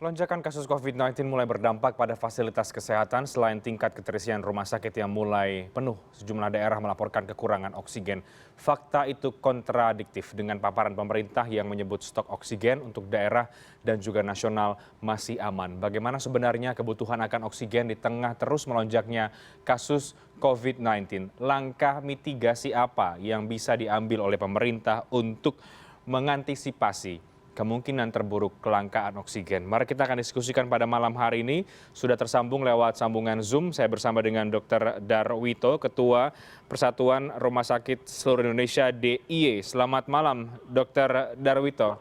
Lonjakan kasus COVID-19 mulai berdampak pada fasilitas kesehatan selain tingkat keterisian rumah sakit yang mulai penuh. Sejumlah daerah melaporkan kekurangan oksigen. Fakta itu kontradiktif dengan paparan pemerintah yang menyebut stok oksigen untuk daerah dan juga nasional masih aman. Bagaimana sebenarnya kebutuhan akan oksigen di tengah terus melonjaknya kasus COVID-19? Langkah mitigasi apa yang bisa diambil oleh pemerintah untuk mengantisipasi kemungkinan terburuk kelangkaan oksigen? Mari kita akan diskusikan pada malam hari ini. Sudah tersambung lewat sambungan Zoom. Saya bersama dengan Dr. Darwito, Ketua Persatuan Rumah Sakit Seluruh Indonesia DIY. Selamat malam, Dr. Darwito.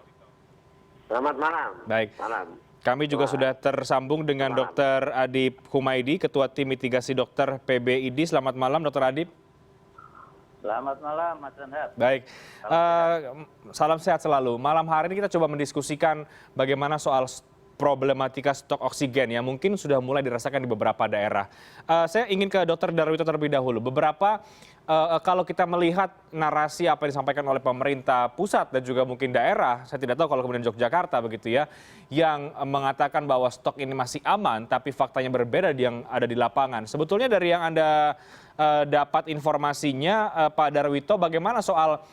Selamat malam. Baik. Malam. Kami juga sudah tersambung dengan Dr. Adip Humaydi, Ketua Tim Mitigasi Dokter PBID. Selamat malam, Dr. Adip. Selamat malam, Mas Renhat. Baik, salam sehat selalu. Malam hari ini kita coba mendiskusikan bagaimana soal problematika stok oksigen yang mungkin sudah mulai dirasakan di beberapa daerah. Saya ingin ke Dr. Darwito terlebih dahulu. Kalau kita melihat narasi apa yang disampaikan oleh pemerintah pusat dan juga mungkin daerah, saya tidak tahu kalau kemudian Yogyakarta begitu ya, yang mengatakan bahwa stok ini masih aman, tapi faktanya berbeda yang ada di lapangan. Sebetulnya dari yang Anda dapat informasinya, Pak Darwito, bagaimana soal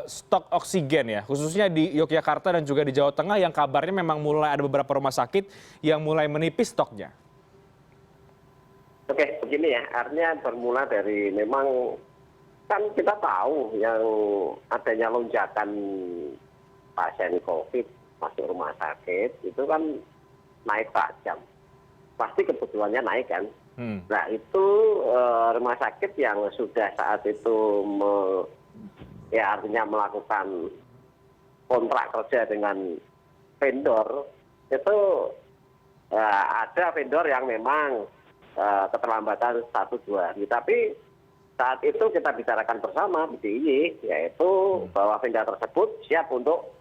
stok oksigen ya, khususnya di Yogyakarta dan juga di Jawa Tengah yang kabarnya memang mulai ada beberapa rumah sakit yang mulai menipis stoknya? Oke, begini ya, artinya bermula dari memang kan kita tahu yang adanya lonjakan pasien COVID masuk rumah sakit itu kan naik tajam. Pasti kebutuhannya naik kan. Nah itu rumah sakit yang sudah saat itu artinya melakukan kontrak kerja dengan vendor itu ada vendor yang memang keterlambatan 1-2 hari. Tapi saat itu kita bicarakan bersama di DIY, yaitu bahwa vendor tersebut siap untuk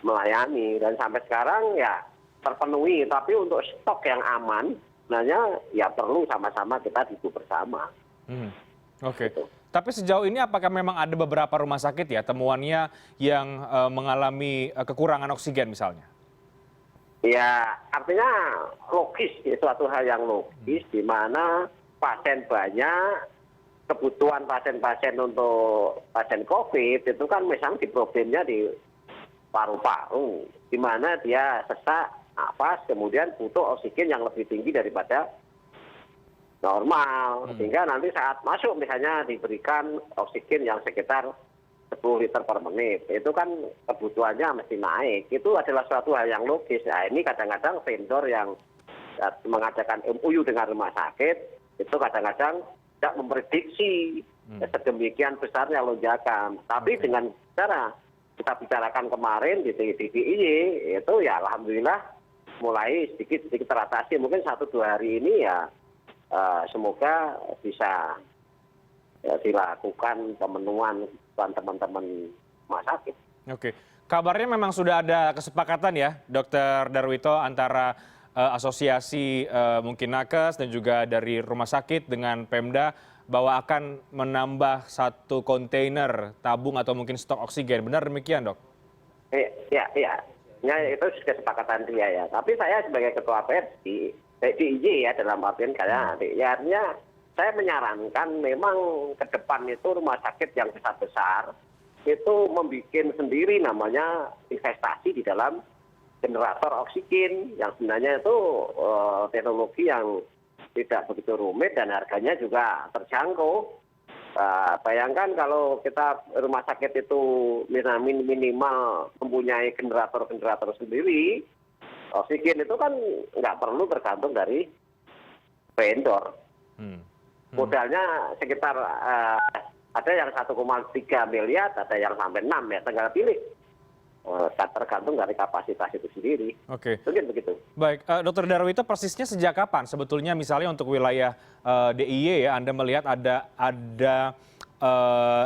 melayani dan sampai sekarang ya terpenuhi. Tapi untuk stok yang aman, sebenarnya ya perlu sama-sama kita duduk bersama. Oke. Tapi sejauh ini apakah memang ada beberapa rumah sakit ya temuannya yang mengalami kekurangan oksigen misalnya? Ya, artinya logis, suatu hal yang logis di mana pasien banyak, kebutuhan pasien-pasien untuk pasien COVID itu kan misalnya di problemnya di paru-paru, di mana dia sesak, napas, kemudian butuh oksigen yang lebih tinggi daripada normal, sehingga nanti saat masuk misalnya diberikan oksigen yang sekitar 10 liter per menit, itu kan kebutuhannya mesti naik. Itu adalah suatu hal yang logis. Nah ini kadang-kadang vendor yang mengadakan MOU dengan rumah sakit, itu kadang-kadang tidak memprediksi sedemikian besarnya lonjakan. Tapi dengan cara kita bicarakan kemarin di DIY, itu ya alhamdulillah mulai sedikit-sedikit teratasi. Mungkin 1-2 hari ini ya semoga bisa dilakukan pemenuhan teman-teman rumah sakit. Oke, kabarnya memang sudah ada kesepakatan ya, Dr. Darwito, antara asosiasi mungkin nakes dan juga dari rumah sakit dengan Pemda bahwa akan menambah 1 kontainer tabung atau mungkin stok oksigen. Benar demikian, Dok? Iya. Ya, itu kesepakatan dia ya. Tapi saya sebagai ketua PRD, DIY ya dalam artian kayak ya artinya saya menyarankan memang ke depan itu rumah sakit yang besar-besar itu membuat sendiri namanya investasi di dalam generator oksigen yang sebenarnya itu teknologi yang tidak begitu rumit dan harganya juga terjangkau. Bayangkan kalau kita rumah sakit itu minimal mempunyai generator sendiri, oksigen itu kan nggak perlu tergantung dari vendor. Modalnya sekitar ada yang 1,3 miliar, ada yang sampai 6 ya, tinggal pilih. Tergantung dari kapasitas itu sendiri. Oke. Mungkin begitu. Baik, Dr. Darwito, persisnya sejak kapan sebetulnya misalnya untuk wilayah DIY ya, Anda melihat ada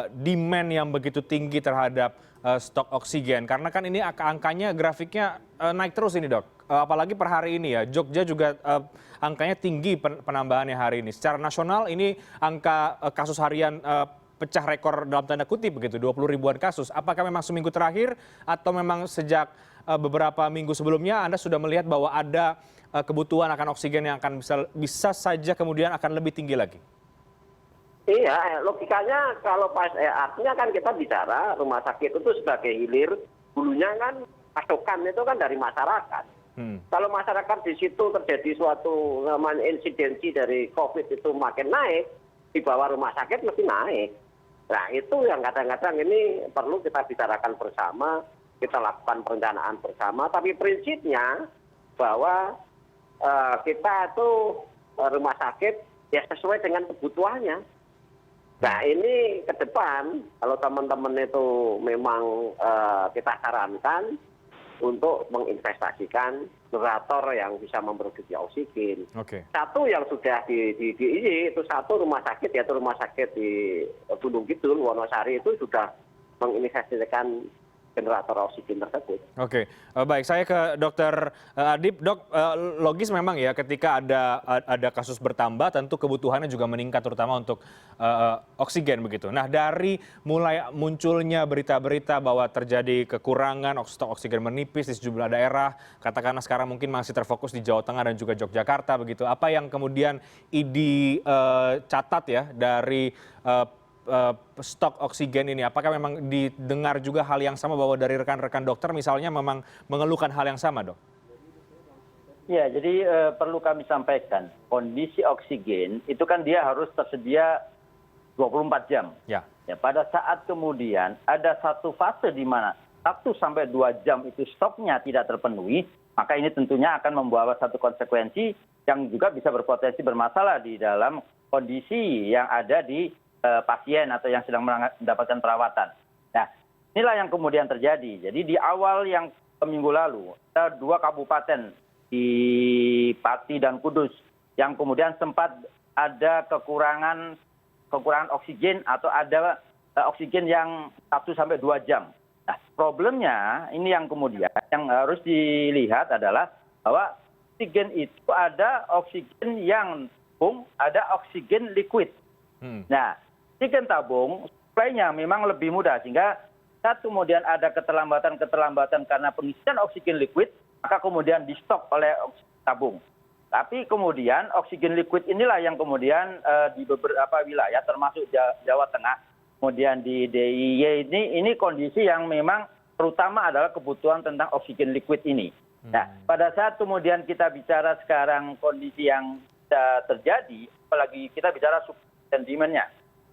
demand yang begitu tinggi terhadap stok oksigen? Karena kan ini angkanya grafiknya naik terus ini, Dok. Apalagi per hari ini ya, Jogja juga angkanya tinggi penambahannya hari ini. Secara nasional ini angka kasus harian pecah rekor dalam tanda kutip begitu, 20 ribuan kasus. Apakah memang seminggu terakhir atau memang sejak beberapa minggu sebelumnya Anda sudah melihat bahwa ada kebutuhan akan oksigen yang akan bisa saja kemudian akan lebih tinggi lagi? Iya, logikanya kalau artinya kan kita bicara rumah sakit itu sebagai hilir, hulunya kan pasokan itu kan dari masyarakat. Kalau masyarakat di situ terjadi suatu namanya insidensi dari COVID itu makin naik, di bawah rumah sakit mesti naik. Nah itu yang kadang-kadang ini perlu kita bicarakan bersama, kita lakukan perencanaan bersama, tapi prinsipnya bahwa kita itu rumah sakit ya sesuai dengan kebutuhannya. Nah ini ke depan kalau teman-teman itu memang kita sarankan untuk menginvestasikan generator yang bisa memproduksi oksigen. Satu yang sudah di DIY itu satu rumah sakit, yaitu rumah sakit di Gunung Kidul, Wonosari itu sudah menginvestasikan generator oksigen tersebut. Oke, baik. Saya ke Dokter Adip. Dok, logis memang ya ketika ada kasus bertambah, tentu kebutuhannya juga meningkat, terutama untuk oksigen begitu. Nah, dari mulai munculnya berita-berita bahwa terjadi kekurangan stok oksigen menipis di sejumlah daerah, katakanlah sekarang mungkin masih terfokus di Jawa Tengah dan juga Yogyakarta begitu. Apa yang kemudian IDI catat ya dari stok oksigen ini, apakah memang didengar juga hal yang sama bahwa dari rekan-rekan dokter misalnya memang mengeluhkan hal yang sama, Dok? Ya, jadi perlu kami sampaikan, kondisi oksigen itu kan dia harus tersedia 24 jam. Ya, pada saat kemudian ada satu fase di mana 1 sampai 2 jam itu stoknya tidak terpenuhi, maka ini tentunya akan membawa satu konsekuensi yang juga bisa berpotensi bermasalah di dalam kondisi yang ada di pasien atau yang sedang mendapatkan perawatan. Nah, inilah yang kemudian terjadi. Jadi di awal yang minggu lalu, ada 2 kabupaten di Pati dan Kudus yang kemudian sempat ada kekurangan oksigen atau ada oksigen yang 1 sampai 2 jam. Nah, problemnya ini yang kemudian yang harus dilihat adalah bahwa oksigen itu ada oksigen yang tabung, ada oksigen liquid. Nah, oksigen tabung suplainya memang lebih mudah sehingga saat kemudian ada keterlambatan karena pengisian oksigen liquid, maka kemudian di stop oleh oksigen tabung. Tapi kemudian oksigen liquid inilah yang kemudian di beberapa wilayah termasuk Jawa Tengah, kemudian di DIY ini kondisi yang memang terutama adalah kebutuhan tentang oksigen liquid ini. Nah, pada saat kemudian kita bicara sekarang kondisi yang terjadi, apalagi kita bicara supply dan demand-nya.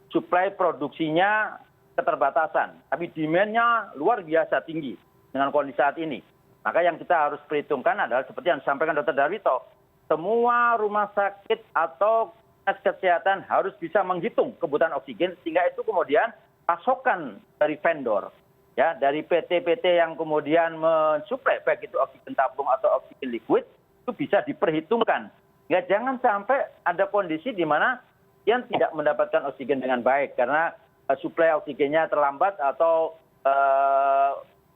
Suplai produksinya keterbatasan, tapi demand-nya luar biasa tinggi dengan kondisi saat ini. Maka yang kita harus perhitungkan adalah seperti yang disampaikan Dr. Darwito, semua rumah sakit atau dinas kesehatan harus bisa menghitung kebutuhan oksigen sehingga itu kemudian pasokan dari vendor, ya dari PT-PT yang kemudian mensuplai baik itu oksigen tabung atau oksigen liquid itu bisa diperhitungkan. Ya jangan sampai ada kondisi di mana yang tidak mendapatkan oksigen dengan baik karena suplai oksigennya terlambat atau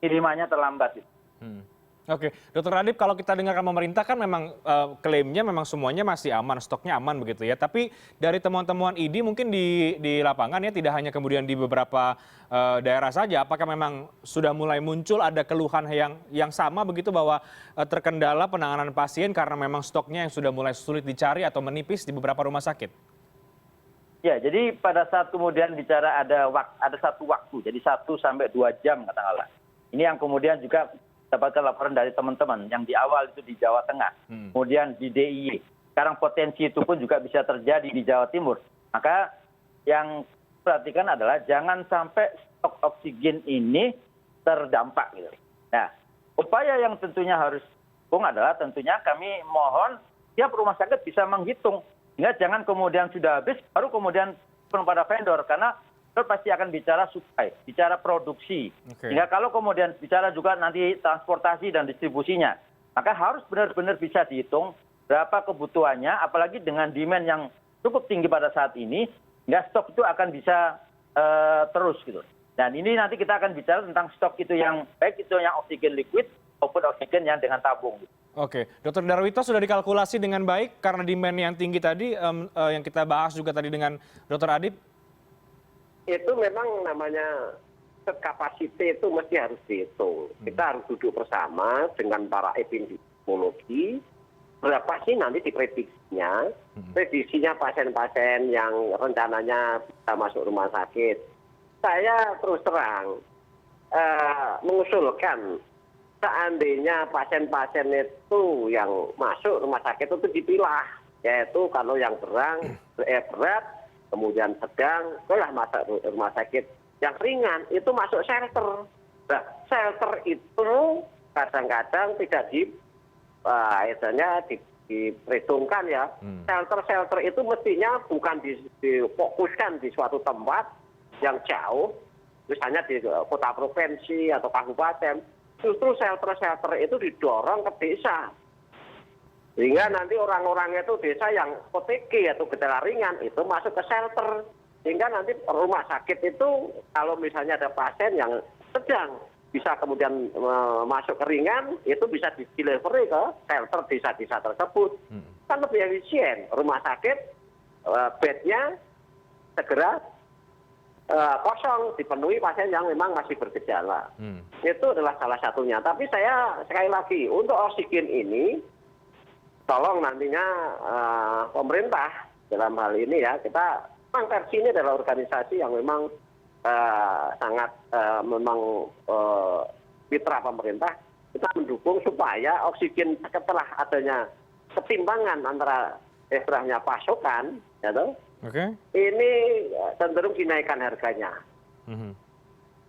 kirimannya terlambat. Oke, Dr. Adip, kalau kita dengarkan pemerintah kan memang klaimnya memang semuanya masih aman, stoknya aman begitu ya. Tapi dari temuan-temuan IDI mungkin di lapangan ya tidak hanya kemudian di beberapa daerah saja. Apakah memang sudah mulai muncul ada keluhan yang sama begitu bahwa terkendala penanganan pasien karena memang stoknya yang sudah mulai sulit dicari atau menipis di beberapa rumah sakit? Ya, jadi pada saat kemudian bicara ada satu waktu, jadi 1 sampai 2 jam katakanlah. Ini yang kemudian juga dapatkan laporan dari teman-teman yang di awal itu di Jawa Tengah, kemudian di DIY. Sekarang potensi itu pun juga bisa terjadi di Jawa Timur. Maka yang perhatikan adalah jangan sampai stok oksigen ini terdampak. Gitu. Nah, upaya yang tentunya harus adalah tentunya kami mohon tiap rumah sakit bisa menghitung. Sehingga jangan kemudian sudah habis, baru kemudian pada vendor. Karena vendor pasti akan bicara supply, bicara produksi. Sehingga kalau kemudian bicara juga nanti transportasi dan distribusinya, maka harus benar-benar bisa dihitung berapa kebutuhannya, apalagi dengan demand yang cukup tinggi pada saat ini, sehingga stok itu akan bisa terus gitu. Dan ini nanti kita akan bicara tentang stok itu yang baik itu yang oksigen liquid maupun oksigen yang dengan tabung. Oke, Dr. Darwito sudah dikalkulasi dengan baik karena demand yang tinggi tadi yang kita bahas juga tadi dengan Dr. Adip? Itu memang namanya kapasiti itu mesti harus dihitung. Kita harus duduk bersama dengan para epidemiologi, berapa sih nanti diprediksinya, prediksinya pasien-pasien yang rencananya bisa masuk rumah sakit. Saya terus terang mengusulkan seandainya pasien-pasien itu yang masuk rumah sakit itu dipilah, yaitu kalau yang berat, kemudian sedang, setelah masuk rumah sakit yang ringan itu masuk shelter. Nah, shelter itu kadang-kadang tidak diperhitungkan ya. Shelter itu mestinya bukan difokuskan di suatu tempat yang jauh, misalnya di kota provinsi atau kabupaten. Justru shelter itu didorong ke desa. Sehingga nanti orang-orang itu desa yang OTG atau gejala ringan itu masuk ke shelter. Sehingga nanti rumah sakit itu kalau misalnya ada pasien yang sedang bisa kemudian masuk ke ringan, itu bisa di-delivery ke shelter desa-desa tersebut. Kan lebih efisien. Rumah sakit, bednya segera kosong, dipenuhi pasien yang memang masih bergejala. Itu adalah salah satunya. Tapi saya sekali lagi, untuk oksigen ini, tolong nantinya pemerintah dalam hal ini ya, kita memang versi ini adalah organisasi yang memang sangat memang mitra pemerintah. Kita mendukung supaya oksigen setelah adanya ketimbangan antara istilahnya pasokan, ini cenderung dinaikkan harganya.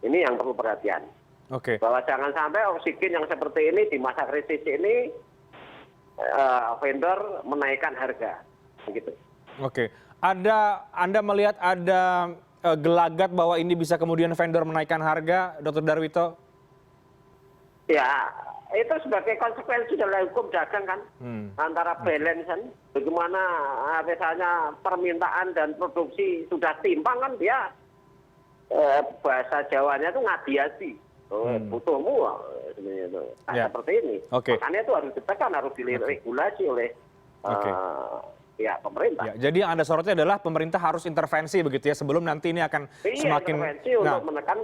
Ini yang perlu perhatian. Bahwa jangan sampai oksigen yang seperti ini di masa krisis ini vendor menaikkan harga. Begitu. Anda melihat ada gelagat bahwa ini bisa kemudian vendor menaikkan harga, Dr. Darwito? Ya, itu sebagai konsekuensi dalam hukum dagang kan, antara balance kan, bagaimana misalnya permintaan dan produksi sudah timpang kan dia bahasa Jawanya itu ngadi-adi, butuhmu seperti ini. Makanya itu harus ditekan, harus diregulasi oleh ya pemerintah. Jadi yang Anda sorotnya adalah pemerintah harus intervensi begitu ya, sebelum nanti ini akan semakin intervensi untuk menekan.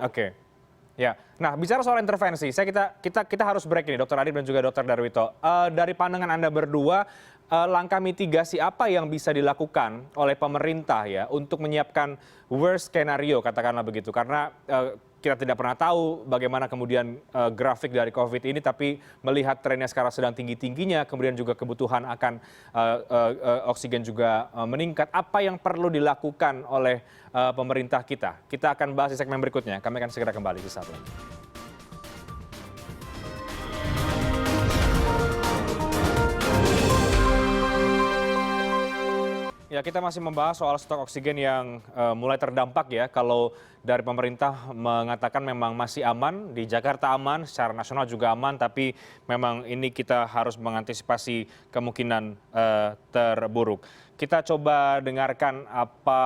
Ya, nah bicara soal intervensi, kita harus break ini, Dr. Adib dan juga Dr. Darwito. Dari pandangan Anda berdua, langkah mitigasi apa yang bisa dilakukan oleh pemerintah ya untuk menyiapkan worst scenario, katakanlah begitu, karena kita tidak pernah tahu bagaimana kemudian grafik dari COVID ini, tapi melihat trennya sekarang sedang tinggi-tingginya, kemudian juga kebutuhan akan oksigen juga meningkat. Apa yang perlu dilakukan oleh pemerintah kita? Kita akan bahas di segmen berikutnya. Kami akan segera kembali sesaat lagi. Ya, kita masih membahas soal stok oksigen yang mulai terdampak ya. Kalau dari pemerintah mengatakan memang masih aman, di Jakarta aman, secara nasional juga aman, tapi memang ini kita harus mengantisipasi kemungkinan terburuk. Kita coba dengarkan apa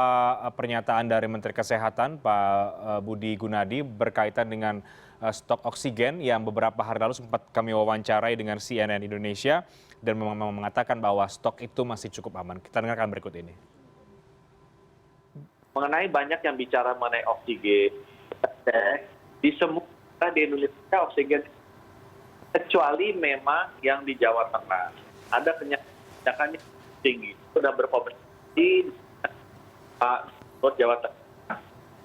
pernyataan dari Menteri Kesehatan, Pak Budi Gunadi, berkaitan dengan stok oksigen yang beberapa hari lalu sempat kami wawancarai dengan CNN Indonesia, dan memang mengatakan bahwa stok itu masih cukup aman. Kita dengarkan berikut ini. Mengenai banyak yang bicara mengenai oksigen, di semua di Indonesia oksigen, kecuali memang yang di Jawa Tengah. Ada kenyataannya tinggi, sudah berkomunikasi di Jawa Tengah.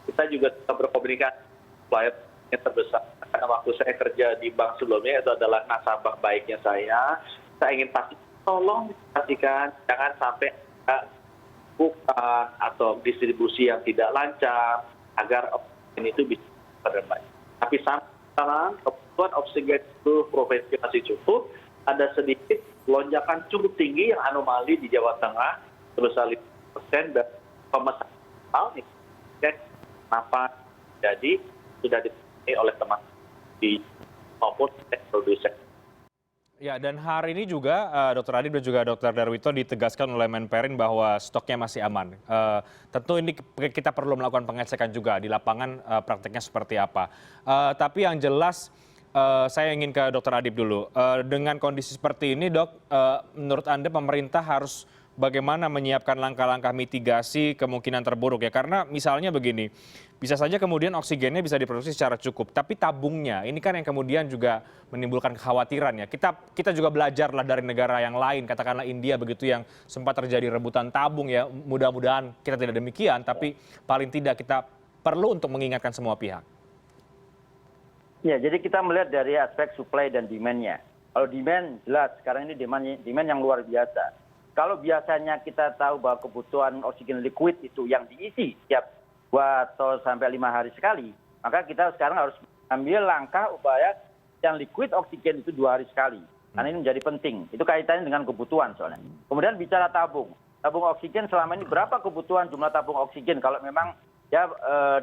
Kita juga tetap berkomunikasi supaya yang terbesar. Karena waktu saya kerja di bank sebelumnya, itu adalah nasabah baiknya saya ingin pasti, tolong dipastikan jangan sampai ada bukan atau distribusi yang tidak lancar agar oksigen itu bisa terbaik. Tapi sampai sekarang kebutuhan oksigen itu provinsi masih cukup. Ada sedikit lonjakan cukup tinggi yang anomali di Jawa Tengah sebesar 5% dan pemesan ini. Kenapa jadi sudah dipenuhi oleh teman di maupun produsen. Ya, dan hari ini juga Dr. Adib dan juga Dr. Darwito ditegaskan oleh Menperin bahwa stoknya masih aman. Tentu ini kita perlu melakukan pengecekan juga di lapangan prakteknya seperti apa. Tapi yang jelas saya ingin ke Dr. Adib dulu. Dengan kondisi seperti ini, Dok, menurut Anda pemerintah harus bagaimana menyiapkan langkah-langkah mitigasi kemungkinan terburuk ya. Karena misalnya begini, bisa saja kemudian oksigennya bisa diproduksi secara cukup, tapi tabungnya ini kan yang kemudian juga menimbulkan kekhawatiran ya. Kita juga belajarlah dari negara yang lain, katakanlah India begitu yang sempat terjadi rebutan tabung ya. Mudah-mudahan kita tidak demikian, tapi paling tidak kita perlu untuk mengingatkan semua pihak. Ya, jadi kita melihat dari aspek supply dan demand-nya. Kalau demand jelas, sekarang ini demand yang luar biasa. Kalau biasanya kita tahu bahwa kebutuhan oksigen liquid itu yang diisi setiap 2 atau sampai 5 hari sekali, maka kita sekarang harus ambil langkah upaya yang liquid oksigen itu 2 hari sekali. Karena ini menjadi penting. Itu kaitannya dengan kebutuhan soalnya. Kemudian bicara tabung. Tabung oksigen selama ini berapa kebutuhan jumlah tabung oksigen kalau memang ya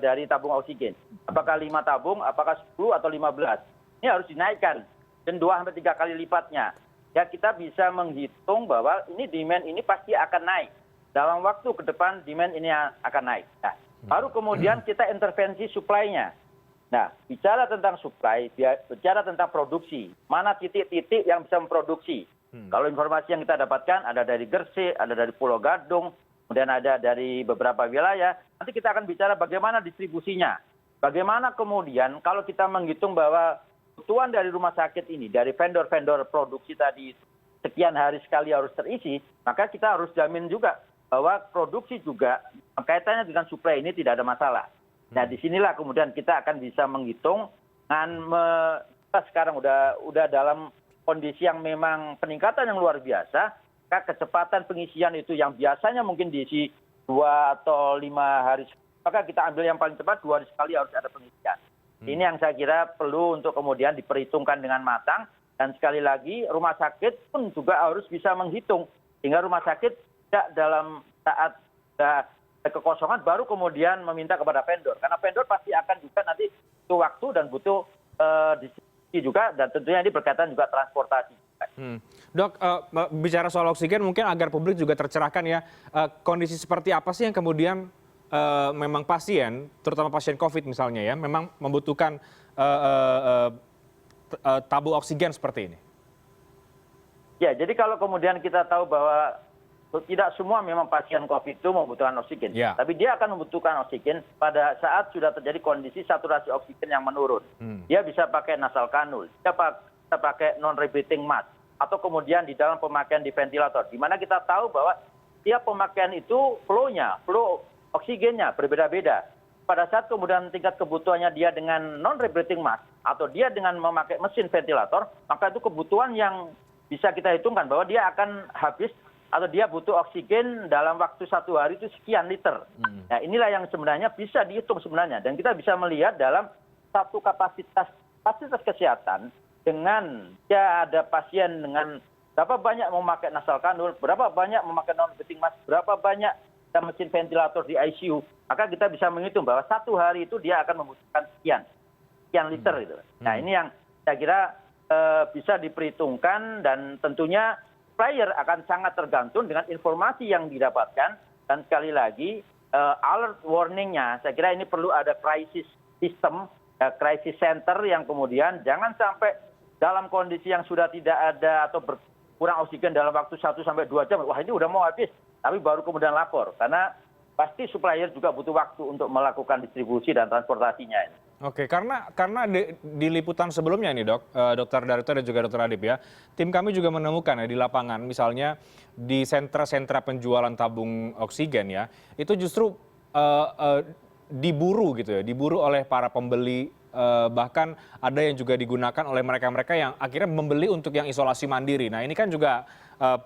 dari tabung oksigen. Apakah 5 tabung, apakah 10 atau 15? Ini harus dinaikkan dan 2 sampai 3 kali lipatnya. Ya kita bisa menghitung bahwa ini demand ini pasti akan naik. Dalam waktu ke depan demand ini akan naik. Nah, baru kemudian kita intervensi supply-nya. Nah, bicara tentang supply, bicara tentang produksi. Mana titik-titik yang bisa memproduksi? Kalau informasi yang kita dapatkan ada dari Gresik, ada dari Pulau Gadung, kemudian ada dari beberapa wilayah. Nanti kita akan bicara bagaimana distribusinya. Bagaimana kemudian kalau kita menghitung bahwa kebutuhan dari rumah sakit ini, dari vendor-vendor produksi tadi sekian hari sekali harus terisi, maka kita harus jamin juga bahwa produksi juga kaitannya dengan supply ini tidak ada masalah. Nah, disinilah kemudian kita akan bisa menghitung dengan kita sekarang udah dalam kondisi yang memang peningkatan yang luar biasa. Kecepatan pengisian itu yang biasanya mungkin diisi 2 atau 5 hari, maka kita ambil yang paling cepat 2 hari sekali harus ada pengisian. Ini yang saya kira perlu untuk kemudian diperhitungkan dengan matang, dan sekali lagi rumah sakit pun juga harus bisa menghitung sehingga rumah sakit tidak dalam saat kekosongan baru kemudian meminta kepada vendor, karena vendor pasti akan juga nanti butuh waktu dan butuh distribusi juga, dan tentunya ini berkaitan juga transportasi. Dok, bicara soal oksigen mungkin agar publik juga tercerahkan ya, kondisi seperti apa sih yang kemudian memang pasien, terutama pasien COVID misalnya ya, memang membutuhkan tabung oksigen seperti ini? Ya, jadi kalau kemudian kita tahu bahwa tidak semua memang pasien COVID itu membutuhkan oksigen, tapi dia akan membutuhkan oksigen pada saat sudah terjadi kondisi saturasi oksigen yang menurun. Dia bisa pakai nasal kanul, dia bisa pakai non-rebreathing mask, atau kemudian di dalam pemakaian di ventilator, di mana kita tahu bahwa tiap pemakaian itu flow oksigennya berbeda-beda. Pada saat kemudian tingkat kebutuhannya dia dengan non-rebreathing mask, atau dia dengan memakai mesin ventilator, maka itu kebutuhan yang bisa kita hitungkan bahwa dia akan habis atau dia butuh oksigen dalam waktu 1 hari itu sekian liter. Nah, inilah yang sebenarnya bisa dihitung sebenarnya, dan kita bisa melihat dalam satu kapasitas kesehatan dengan ya ada pasien dengan berapa banyak memakai nasal kanul, berapa banyak memakai non-breathing mask, berapa banyak mesin ventilator di ICU, maka kita bisa menghitung bahwa 1 hari itu dia akan membutuhkan sekian liter gitu. Nah, ini yang saya kira bisa diperhitungkan, dan tentunya supplier akan sangat tergantung dengan informasi yang didapatkan, dan sekali lagi alert warning-nya saya kira ini perlu ada crisis system, crisis center yang kemudian jangan sampai dalam kondisi yang sudah tidak ada atau berkurang oksigen dalam waktu 1 sampai 2 jam, wah ini udah mau habis, tapi baru kemudian lapor, karena pasti supplier juga butuh waktu untuk melakukan distribusi dan transportasinya ini. Oke, karena di liputan sebelumnya ini Dr. Darito dan juga Dr. Adib ya, tim kami juga menemukan ya di lapangan, misalnya di sentra-sentra penjualan tabung oksigen ya, itu justru diburu gitu ya, diburu oleh para pembeli, bahkan ada yang juga digunakan oleh mereka-mereka yang akhirnya membeli untuk yang isolasi mandiri. Nah, ini kan juga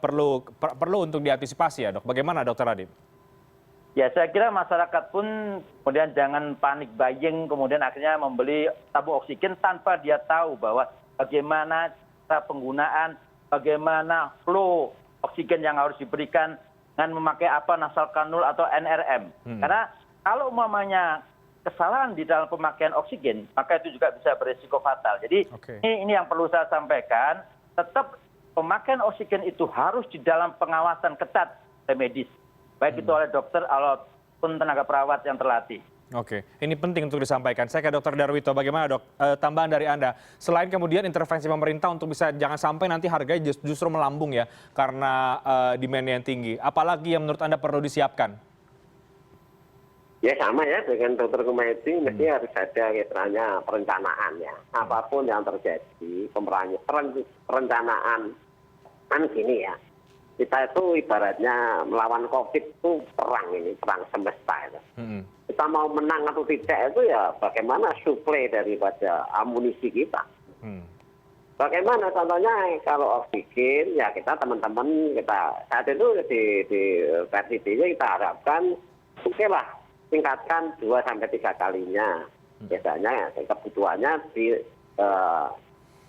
perlu untuk diantisipasi ya, Dok. Bagaimana Dr. Adib? Ya, saya kira masyarakat pun kemudian jangan panik buying, kemudian akhirnya membeli tabung oksigen tanpa dia tahu bahwa bagaimana cara penggunaan, bagaimana flow oksigen yang harus diberikan, dengan memakai apa nasal kanul atau NRM. Karena kalau umpamanya kesalahan di dalam pemakaian oksigen, maka itu juga bisa berisiko fatal. Jadi ini yang perlu saya sampaikan, tetap pemakaian oksigen itu harus di dalam pengawasan ketat medis, baik itu oleh dokter ataupun tenaga perawat yang terlatih. Oke, ini penting untuk disampaikan. Saya ke Dr. Darwito, bagaimana dok? Tambahan dari Anda, selain kemudian intervensi pemerintah untuk bisa jangan sampai nanti harganya justru melambung ya karena demand yang tinggi. Apalagi yang menurut Anda perlu disiapkan? Ya sama ya dengan Dr. Kumaydi, mesti harus ada istilahnya perencanaan ya. Apapun yang terjadi, perencanaan kan gini ya. Kita itu ibaratnya melawan COVID itu perang ini, perang semesta itu. Kita mau menang atau tidak itu ya bagaimana suplai daripada amunisi kita. Bagaimana contohnya kalau oksigen ya kita teman-teman kita saat itu di PRTB kita harapkan oke lah tingkatkan 2-3 kalinya. Biasanya kebutuhannya di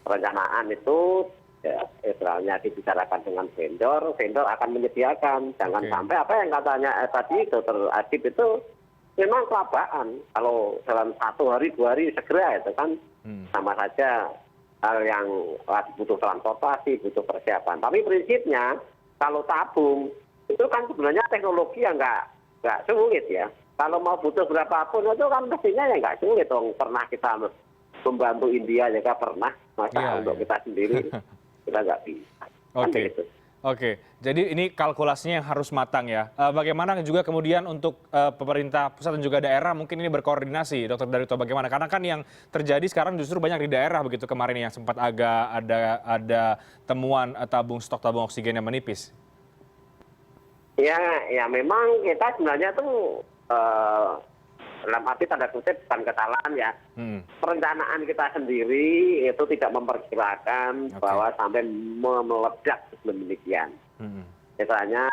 perencanaan itu ya, istilahnya dibicarakan dengan vendor akan menyediakan. Jangan sampai apa yang katanya tadi Dr. Adib itu memang kelabaan. Kalau dalam 1 hari 2 hari segera itu kan sama saja hal yang butuh transportasi, butuh persiapan. Tapi prinsipnya kalau tabung itu kan sebenarnya teknologi yang nggak sulit ya. Kalau mau butuh berapapun itu kan mestinya ya nggak sulit. Pernah kita membantu India juga pernah. Masa untuk kita sendiri kita nggak bisa. Oke, jadi ini kalkulasinya yang harus matang ya. Bagaimana juga kemudian untuk pemerintah pusat dan juga daerah mungkin ini berkoordinasi, Dr. Darwito, bagaimana? Karena kan yang terjadi sekarang justru banyak di daerah begitu kemarin yang sempat agak ada temuan stok tabung oksigen yang menipis. Ya memang kita sebenarnya tuh dalam arti tanda kutip bukan kesalahan ya. Perencanaan kita sendiri itu tidak memperkirakan bahwa sampai meledak sebelum demikian. Misalnya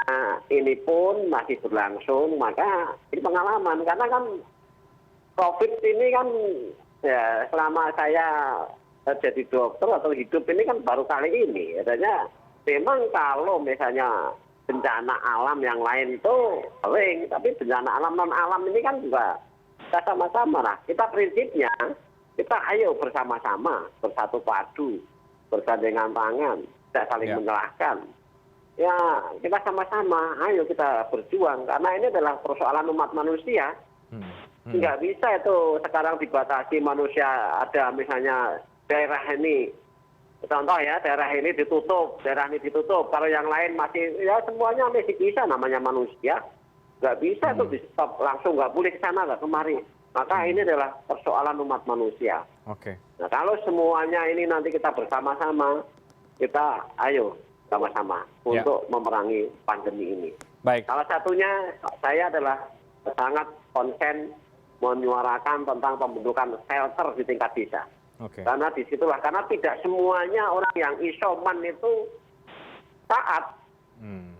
ini pun masih berlangsung, maka ini pengalaman. Karena kan COVID ini kan ya selama saya jadi dokter atau hidup ini kan baru kali ini. Katanya memang kalau misalnya bencana alam yang lain itu sering, tapi bencana alam non-alam ini kan juga kita sama-sama lah. Kita prinsipnya, kita ayo bersama-sama, bersatu padu, bergandengan tangan, tidak saling menyalahkan. Ya, kita sama-sama, ayo kita berjuang. Karena ini adalah persoalan umat manusia. Nggak bisa itu sekarang dibatasi manusia, ada misalnya daerah ini, contoh ya, daerah ini ditutup. Kalau yang lain masih, ya semuanya masih bisa namanya manusia. Nggak bisa itu di stop langsung, nggak boleh ke sana, nggak kemari. Maka ini adalah persoalan umat manusia. Nah kalau semuanya ini nanti kita bersama-sama, kita ayo sama-sama untuk memerangi pandemi ini. Baik. Salah satunya saya adalah sangat konsen menyuarakan tentang pembentukan shelter di tingkat desa. Karena disitulah, karena tidak semuanya orang yang isoman itu taat.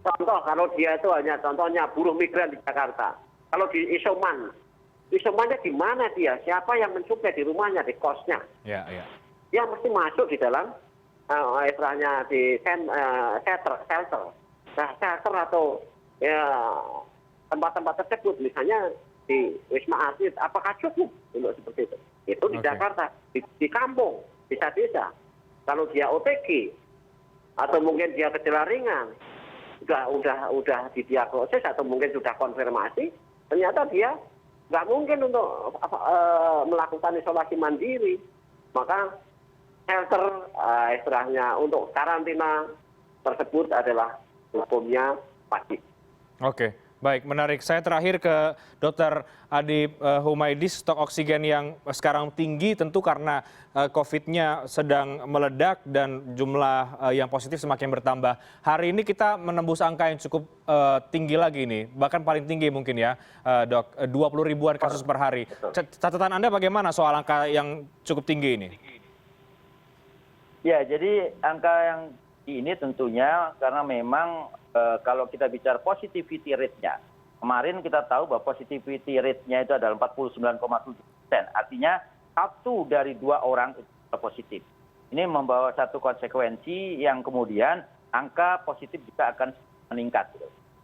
Contoh kalau dia itu hanya contohnya buruh migran di Jakarta. Kalau di isomannya di mana dia? Siapa yang mensuplai di rumahnya, di kosnya? Dia mesti masuk di dalam istilahnya di shelter. Nah, shelter atau ya tempat-tempat tersebut misalnya di Wisma Atlet, apakah cukup untuk seperti itu? Itu di Jakarta, di kampung, desa-desa. Kalau dia OTG atau mungkin dia gejala ringan, udah didiagnosis atau mungkin sudah konfirmasi, ternyata dia nggak mungkin untuk melakukan isolasi mandiri. Maka shelter istilahnya untuk karantina tersebut adalah hukumnya wajib. Baik, menarik. Saya terakhir ke Dr. Adib Humaydi, stok oksigen yang sekarang tinggi tentu karena COVID-nya sedang meledak dan jumlah yang positif semakin bertambah. Hari ini kita menembus angka yang cukup tinggi lagi nih, bahkan paling tinggi mungkin ya, Dok, 20 ribuan kasus per hari. Catatan Anda bagaimana soal angka yang cukup tinggi ini? Ya, jadi angka yang ini tentunya karena memang kalau kita bicara positivity rate-nya, kemarin kita tahu bahwa positivity rate-nya itu adalah 49,7%. Artinya 1 dari 2 orang itu positif. Ini membawa satu konsekuensi yang kemudian angka positif juga akan meningkat.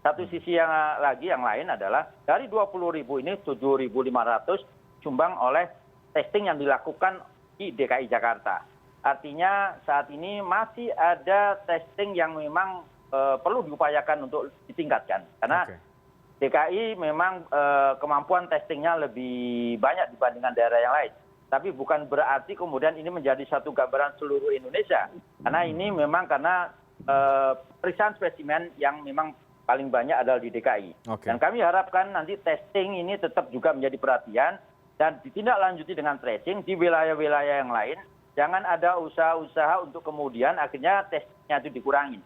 Satu sisi yang lain adalah dari 20.000 ini 7.500 sumbang oleh testing yang dilakukan di DKI Jakarta. Artinya saat ini masih ada testing yang memang perlu diupayakan untuk ditingkatkan. Karena DKI memang kemampuan testingnya lebih banyak dibandingkan daerah yang lain. Tapi bukan berarti kemudian ini menjadi satu gambaran seluruh Indonesia. Karena ini memang karena pemeriksaan spesimen yang memang paling banyak adalah di DKI. Dan kami harapkan nanti testing ini tetap juga menjadi perhatian dan ditindaklanjuti dengan tracing di wilayah-wilayah yang lain. Jangan ada usaha-usaha untuk kemudian akhirnya testingnya itu dikurangi.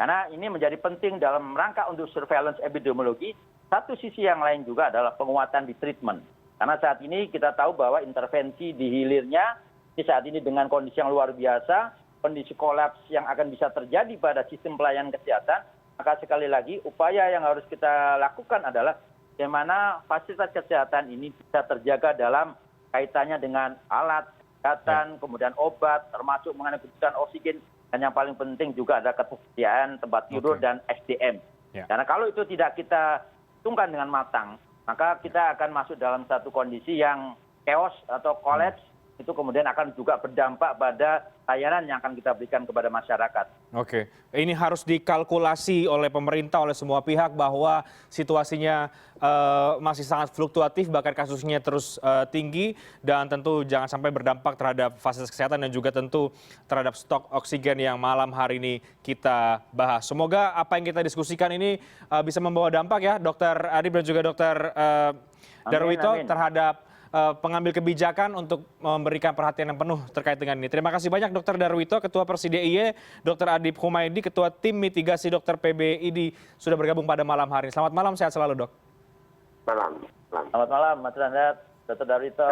Karena ini menjadi penting dalam rangka untuk surveillance epidemiologi. Satu sisi yang lain juga adalah penguatan di treatment. Karena saat ini kita tahu bahwa intervensi di hilirnya, saat ini dengan kondisi yang luar biasa, kondisi kolaps yang akan bisa terjadi pada sistem pelayanan kesehatan, maka sekali lagi upaya yang harus kita lakukan adalah bagaimana fasilitas kesehatan ini bisa terjaga dalam kaitannya dengan alat, kesehatan, kemudian obat, termasuk mengenai kebutuhan oksigen, dan yang paling penting juga ada ketersediaan tempat tidur dan SDM. Karena kalau itu tidak kita hitungkan dengan matang, maka kita akan masuk dalam satu kondisi yang chaos atau collapse, itu kemudian akan juga berdampak pada layanan yang akan kita berikan kepada masyarakat. Oke, ini harus dikalkulasi oleh pemerintah, oleh semua pihak bahwa situasinya masih sangat fluktuatif, bahkan kasusnya terus tinggi, dan tentu jangan sampai berdampak terhadap fasilitas kesehatan dan juga tentu terhadap stok oksigen yang malam hari ini kita bahas. Semoga apa yang kita diskusikan ini bisa membawa dampak ya, Dr. Adib dan juga Dr. Darwito, terhadap pengambil kebijakan untuk memberikan perhatian yang penuh terkait dengan ini. Terima kasih banyak Dr. Darwito, Ketua Persidi DIY, Dr. Adib Humaydi, Ketua Tim Mitigasi Dokter PBID, sudah bergabung pada malam hari ini. Selamat malam, sehat selalu, Dok. Malam. Selamat malam, Mas Randat, Dr. Darwito.